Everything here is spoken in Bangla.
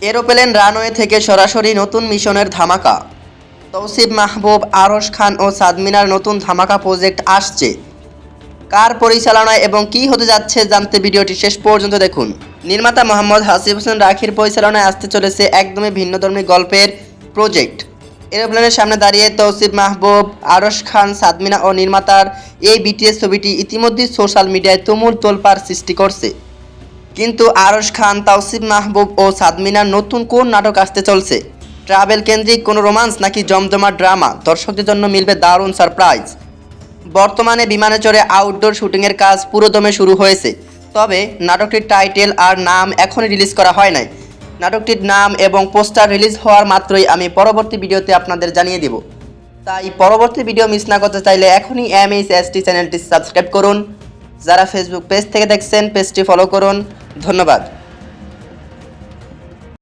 এরোপ্লেন রানওয়ে থেকে সরাসরি নতুন মিশনের ধামাকা। তৌসিফ মাহবুব, আরশ খান ও সাদমিনার নতুন ধামাকা প্রজেক্ট আসছে। কার পরিচালনায় এবং কী হতে যাচ্ছে জানতে ভিডিওটি শেষ পর্যন্ত দেখুন। নির্মাতা মোহাম্মদ হাসিব হোসেন রাখির পরিচালনায় আসতে চলেছে একদমই ভিন্নধর্মী গল্পের প্রজেক্ট। এরোপ্লেনের সামনে দাঁড়িয়ে তৌসিফ মাহবুব, আরশ খান, সাদমিনা ও নির্মাতার এই বিটিএস ছবিটি ইতিমধ্যেই সোশ্যাল মিডিয়ায় তুমুল তোলপাড় সৃষ্টি করছে। কিন্তু আরশ খান, তৌসিফ মাহবুব ও সাদমিনার নতুন কোন নাটক আসতে চলছে? ট্রাভেল কেন্দ্রিক কোনো রোমান্স নাকি জমজমাট ড্রামা? দর্শকদের জন্য মিলবে দারুণ সারপ্রাইজ। বর্তমানে বিমানে চড়ে আউটডোর শুটিংয়ের কাজ পুরোদমে শুরু হয়েছে। তবে নাটকটির টাইটেল আর নাম এখনই রিলিজ করা হয় নাই। নাটকটির নাম এবং পোস্টার রিলিজ হওয়ার মাত্রই আমি পরবর্তী ভিডিওতে আপনাদের জানিয়ে দেব। তাই পরবর্তী ভিডিও মিস না করতে চাইলে এখনই MHST চ্যানেলটি সাবস্ক্রাইব করুন। যারা ফেসবুক পেজ থেকে দেখছেন পেজটি ফলো করুন। ধন্যবাদ।